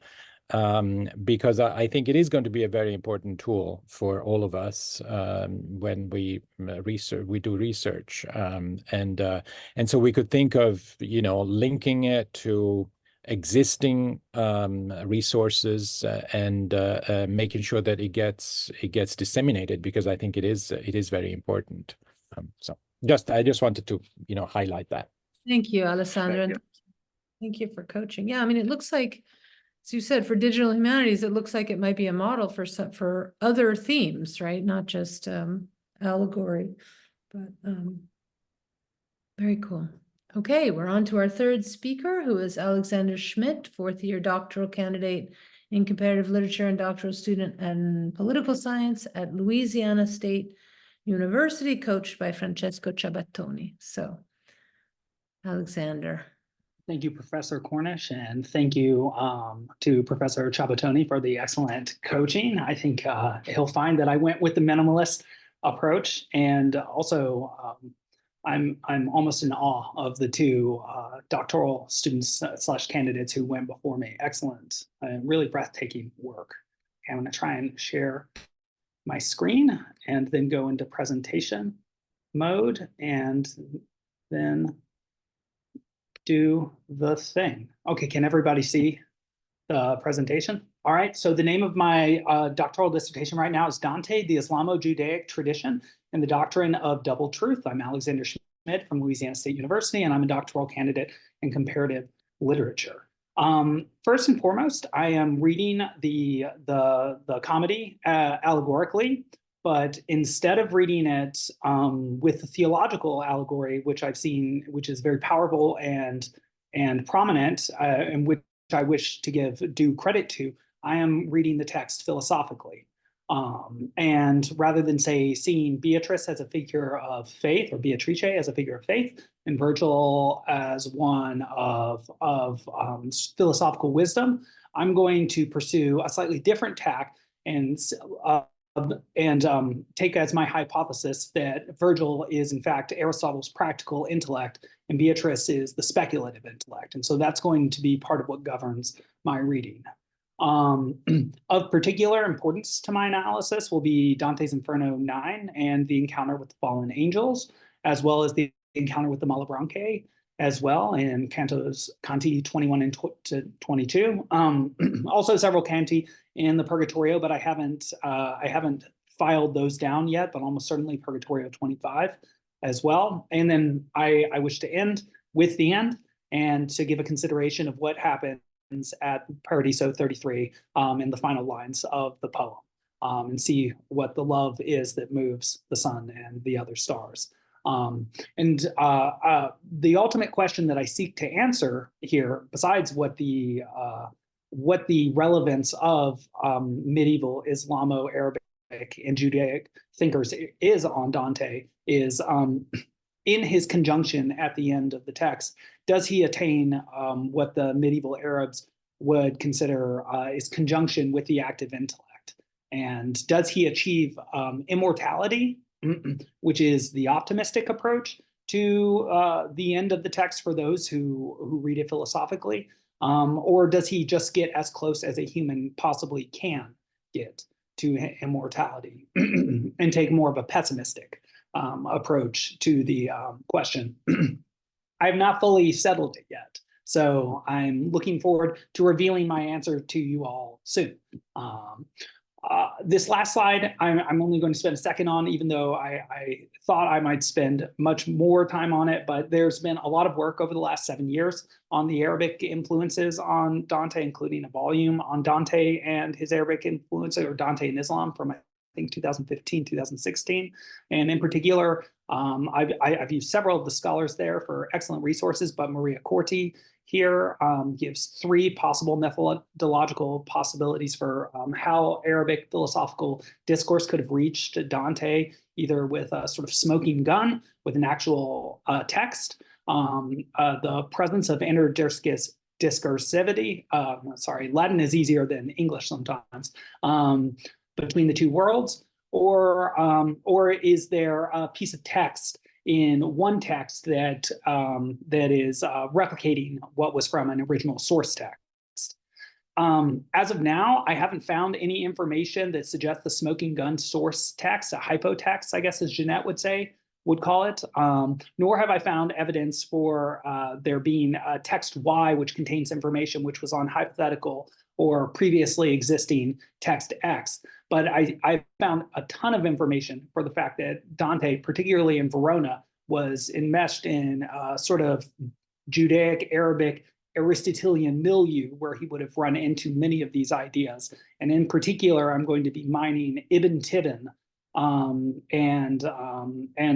Because I think it is going to be a very important tool for all of us when we do research, and so we could think of linking it to existing resources and making sure that it gets disseminated, because I think it is very important. So I just wanted to highlight that. thank you, Alessandra. Thank and Thank you for coaching. Yeah, I mean, it looks like, as you said, for digital humanities, it looks like it might be a model for other themes, right? Not just allegory, but very cool. Okay, we're on to our third speaker, who is Alexander Schmidt, fourth-year doctoral candidate in comparative literature and doctoral student in political science at Louisiana State University, coached by Francesco Ciabattoni. So, Alexander. Thank you, Professor Cornish, and thank you to Professor Ciabattoni for the excellent coaching. I think he'll find that I went with the minimalist approach, and also I'm almost in awe of the two doctoral students / candidates who went before me. Excellent, really breathtaking work. Okay, I'm going to try and share my screen and then go into presentation mode and then do the thing. Okay, can everybody see the presentation? All right, so the name of my doctoral dissertation right now is Dante, the Islamo-Judaic Tradition and the Doctrine of Double Truth. I'm Alexander Schmidt from Louisiana State University, and I'm a doctoral candidate in comparative literature. First and foremost, I am reading the comedy allegorically, but instead of reading it with the theological allegory, which I've seen, which is very powerful and prominent, and which I wish to give due credit to, I am reading the text philosophically. And rather than seeing Beatrice as a figure of faith, or Beatrice as a figure of faith, and Virgil as one of philosophical wisdom, I'm going to pursue a slightly different tack and take as my hypothesis that Virgil is in fact Aristotle's practical intellect and Beatrice is the speculative intellect. And so that's going to be part of what governs my reading. Of particular importance to my analysis will be Dante's Inferno 9 and the encounter with the fallen angels, as well as the encounter with the Malebranche as well, in Canti 21 and 22. Also several canti in the Purgatorio, but I haven't filed those down yet, but almost certainly Purgatorio 25 as well. And then I wish to end with the end and to give a consideration of what happens at Paradiso 33 in the final lines of the poem, and see what the love is that moves the sun and the other stars. The ultimate question that I seek to answer here, besides what the relevance of medieval Islamo-Arabic and Judaic thinkers is on Dante, is in his conjunction at the end of the text, does he attain what the medieval Arabs would consider is conjunction with the active intellect? And does he achieve immortality, which is the optimistic approach to the end of the text for those who read it philosophically? Or does he just get as close as a human possibly can get to immortality and take more of a pessimistic approach to the question? I have not fully settled it yet, so I'm looking forward to revealing my answer to you all soon. This last slide, I'm only going to spend a second on, even though I thought I might spend much more time on it, but there's been a lot of work over the last 7 years on the Arabic influences on Dante, including a volume on Dante and his Arabic influence, or Dante and Islam, from I think 2015, 2016. And in particular, I've used several of the scholars there for excellent resources, but Maria Corti here gives 3 possible methodological possibilities for how Arabic philosophical discourse could have reached Dante, either with a sort of smoking gun, with an actual text, the presence of interdiscursivity. Sorry, Latin is easier than English sometimes, between the 2 worlds, or is there a piece of text in one text that is replicating what was from an original source text? As of now, I haven't found any information that suggests the smoking gun source text, a hypotext, I guess as Jeanette would call it, nor have I found evidence for there being a text Y, which contains information which was on hypothetical or previously existing text X. But I found a ton of information for the fact that Dante, particularly in Verona, was enmeshed in sort of Judaic, Arabic, Aristotelian milieu, where he would have run into many of these ideas. And in particular, I'm going to be mining Ibn Tibbon, and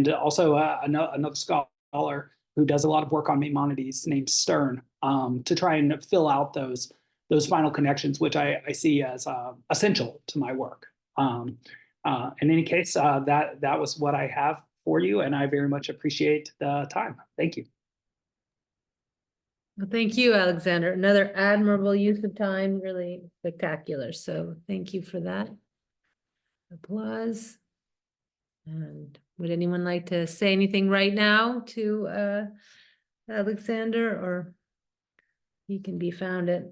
also another scholar who does a lot of work on Maimonides named Stern, to try and fill out those final connections, which I see as essential to my work. In any case, that was what I have for you, and I very much appreciate the time. Thank you. Well, thank you, Alexander. Another admirable use of time, really spectacular. So thank you for that. Applause. And would anyone like to say anything right now to Alexander, or he can be found at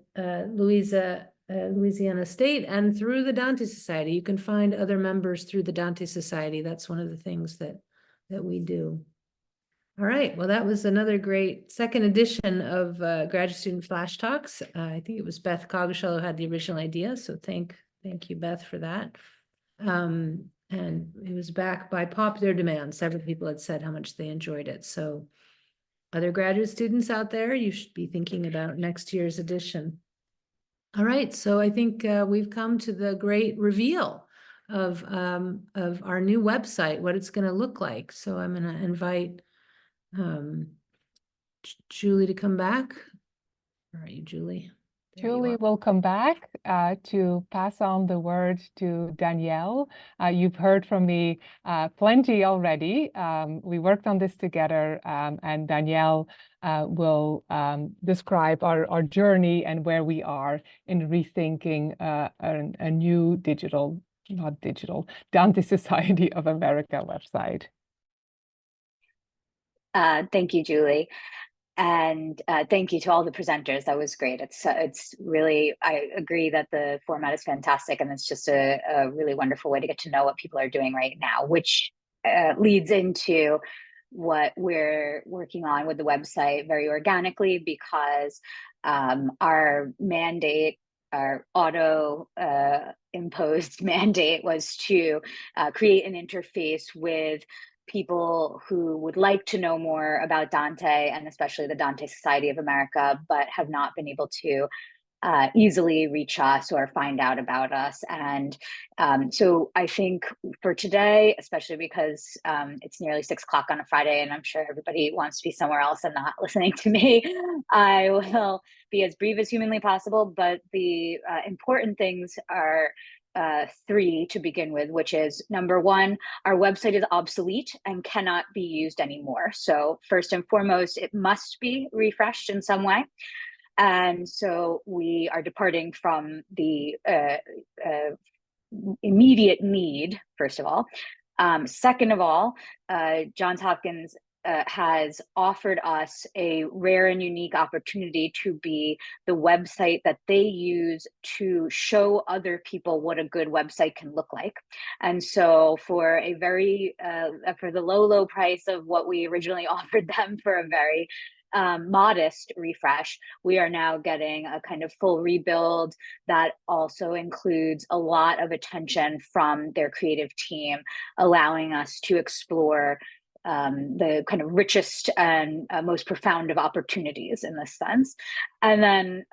Louisiana State and through the Dante Society. You can find other members through the Dante Society. That's one of the things that we do. All right, well, that was another great second edition of Graduate Student Flash Talks. I think it was Beth Coggeshall who had the original idea, so thank you, Beth, for that. And it was back by popular demand. Several people had said how much they enjoyed it. So other graduate students out there, you should be thinking about next year's edition. All right, so I think we've come to the great reveal of our new website, what it's going to look like. So I'm going to invite Julie to come back. Where are you, Julie? There you Julie are. will come back to pass on the word to Danielle. You've heard from me plenty already. We worked on this together, and Danielle will describe our journey and where we are in rethinking a new Dante Society of America website. Thank you, Julie. And thank you to all the presenters. That was great. It's really, I agree that the format is fantastic, and it's just a really wonderful way to get to know what people are doing right now, which leads into what we're working on with the website very organically, because our mandate, our auto imposed mandate, was to create an interface with people who would like to know more about Dante, and especially the Dante Society of America, but have not been able to easily reach us or find out about us. And so I think for today, especially because it's nearly 6 o'clock on a Friday, and I'm sure everybody wants to be somewhere else and not listening to me, I will be as brief as humanly possible. But the important things are 3 to begin with, which is, number 1, our website is obsolete and cannot be used anymore. So first and foremost, it must be refreshed in some way. And so we are departing from the immediate need, first of all. Second of all, Johns Hopkins has offered us a rare and unique opportunity to be the website that they use to show other people what a good website can look like. And so for a very, for the low price of what we originally offered them, for a very modest refresh, we are now getting a kind of full rebuild that also includes a lot of attention from their creative team, allowing us to explore the kind of richest and most profound of opportunities in this sense. And then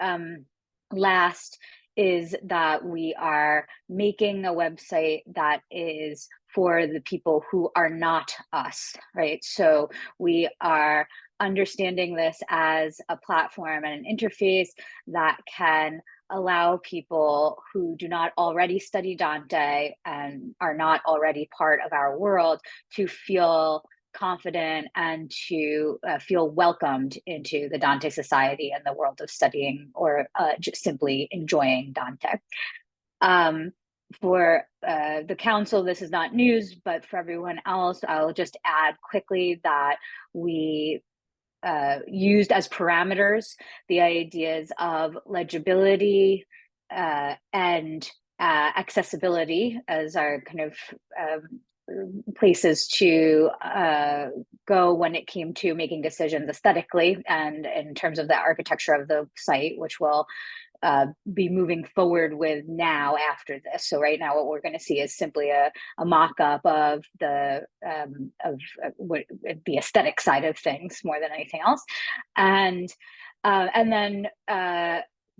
last is that we are making a website that is for the people who are not us, right? So we are understanding this as a platform and an interface that can allow people who do not already study Dante and are not already part of our world to feel confident and to feel welcomed into the Dante Society and the world of studying or just simply enjoying Dante. For the council, this is not news, but for everyone else, I'll just add quickly that we used as parameters the ideas of legibility and accessibility as our kind of places to go when it came to making decisions aesthetically and in terms of the architecture of the site, which will be moving forward with now after this. So right now what we're going to see is simply a mock-up of the aesthetic side of things more than anything else, and then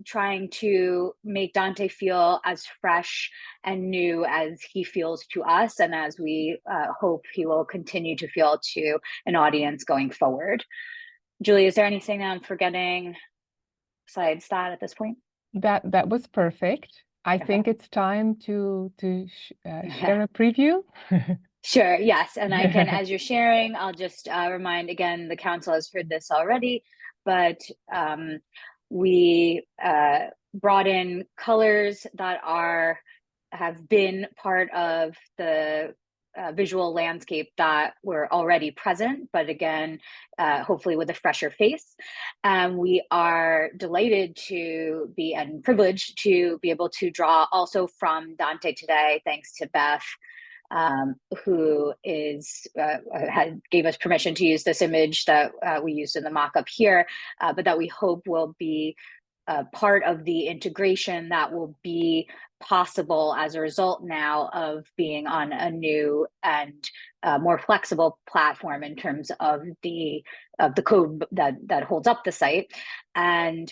trying to make Dante feel as fresh and new as he feels to us, and as we hope he will continue to feel to an audience going forward. Julie, is there anything that I'm forgetting besides that at this point? That was perfect. I think it's time to share a preview. Sure, yes. And I can, as you're sharing, I'll just remind again, the council has heard this already, but we brought in colors that have been part of the visual landscape that were already present, but again, hopefully with a fresher face. We are delighted to be and privileged to be able to draw also from Dante today, thanks to Beth, who gave us permission to use this image that we used in the mock-up here, but that we hope will be part of the integration that will be possible as a result now of being on a new and more flexible platform in terms of the code that holds up the site. And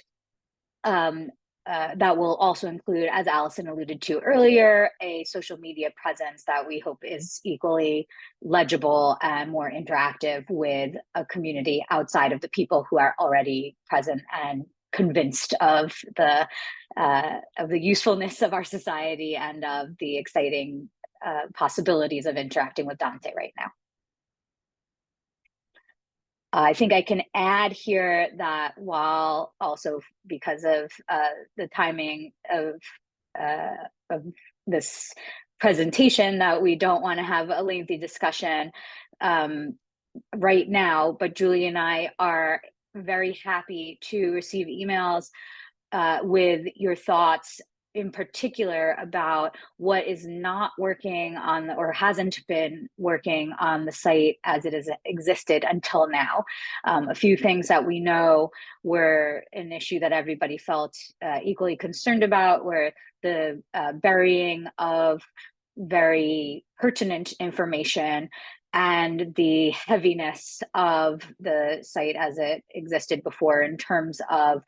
that will also include, as Allison alluded to earlier, a social media presence that we hope is equally legible and more interactive with a community outside of the people who are already present and convinced of the usefulness of our society and of the exciting possibilities of interacting with Dante right now. I think I can add here that while also because of the timing of this presentation, that we don't want to have a lengthy discussion right now, but Julie and I are very happy to receive emails with your thoughts in particular about what is not working on or hasn't been working on the site as it has existed until now. A few things that we know were an issue that everybody felt equally concerned about were the burying of very pertinent information and the heaviness of the site as it existed before in terms of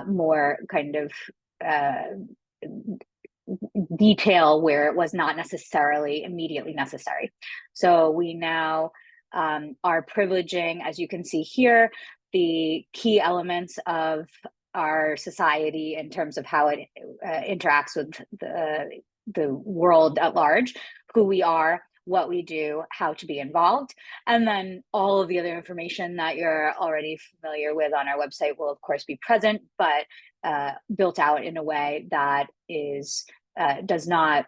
more kind of detail where it was not necessarily immediately necessary. So we now are privileging, as you can see here, the key elements of our society in terms of how it interacts with the world at large, who we are, what we do, how to be involved, and then all of the other information that you're already familiar with on our website will of course be present, but built out in a way that does not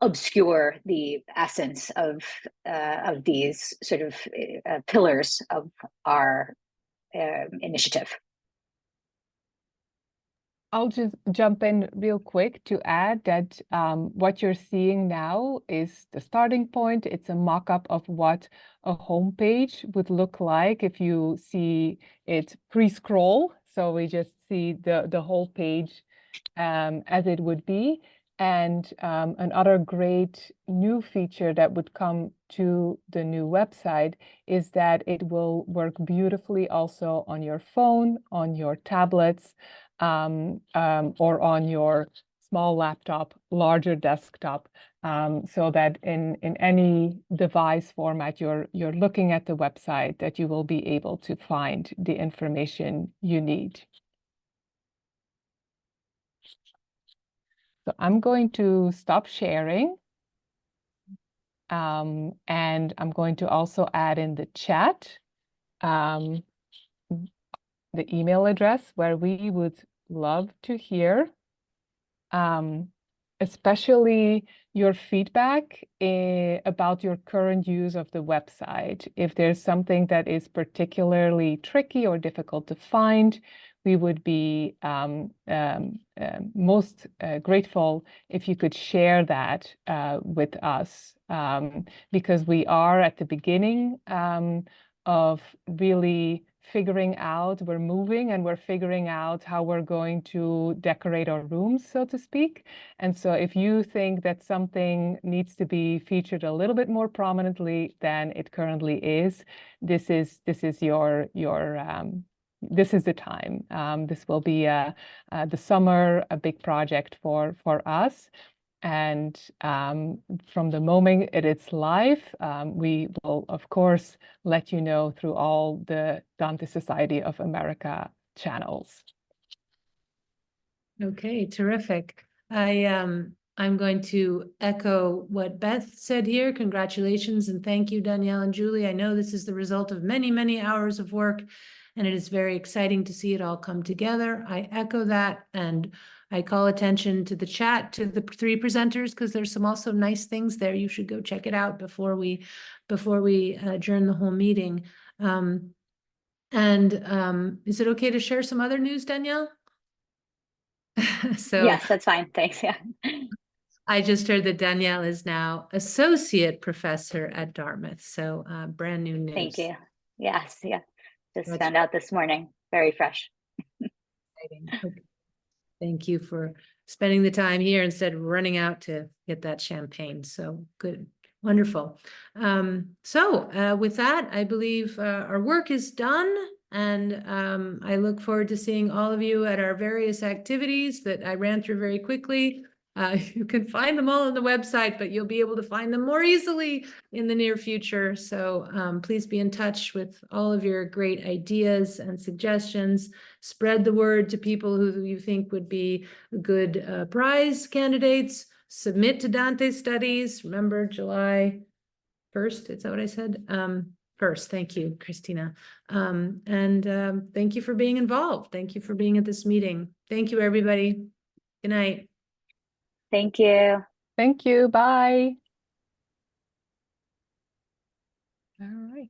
obscure the essence of these sort of pillars of our initiative. I'll just jump in real quick to add that what you're seeing now is the starting point. It's a mock-up of what a homepage would look like if you see it pre-scroll. So we just see the whole page as it would be. And another great new feature that would come to the new website is that it will work beautifully also on your phone, on your tablets, or on your small laptop, larger desktop, so that in any device format you're looking at the website, that you will be able to find the information you need. So I'm going to stop sharing. And I'm going to also add in the chat the email address where we would love to hear, especially your feedback about your current use of the website. If there's something that is particularly tricky or difficult to find, we would be most grateful if you could share that with us, because we are at the beginning of really figuring out, we're moving and we're figuring out how we're going to decorate our rooms, so to speak. And so if you think that something needs to be featured a little bit more prominently than it currently is, this is your this is the time. This will be the summer, a big project for us. And from the moment it's live, we will, of course, let you know through all the Dante Society of America channels. Okay, terrific. I'm going to echo what Beth said here. Congratulations and thank you, Danielle and Julie. I know this is the result of many, many hours of work, and it is very exciting to see it all come together. I echo that, and I call attention to the chat, to the three presenters, because there's some also nice things there. You should go check it out before we adjourn the whole meeting. Is it okay to share some other news, Danielle? So Yes, that's fine. Thanks. Yeah. I just heard that Danielle is now associate professor at Dartmouth. So brand new news. Thank you. Yes. Yeah. Just That's found out this morning. Very fresh. exciting. Okay. Thank you for spending the time here instead of running out to get that champagne. So good. Wonderful. With that, I believe our work is done. And I look forward to seeing all of you at our various activities that I ran through very quickly. You can find them all on the website, but you'll be able to find them more easily in the near future. So please be in touch with all of your great ideas and suggestions. Spread the word to people who you think would be good prize candidates. Submit to Dante Studies. Remember, July 1st, is that what I said? 1st, thank you, Christina. Thank you for being involved. Thank you for being at this meeting. Thank you, everybody. Good night. Thank you. Thank you. Bye. All right.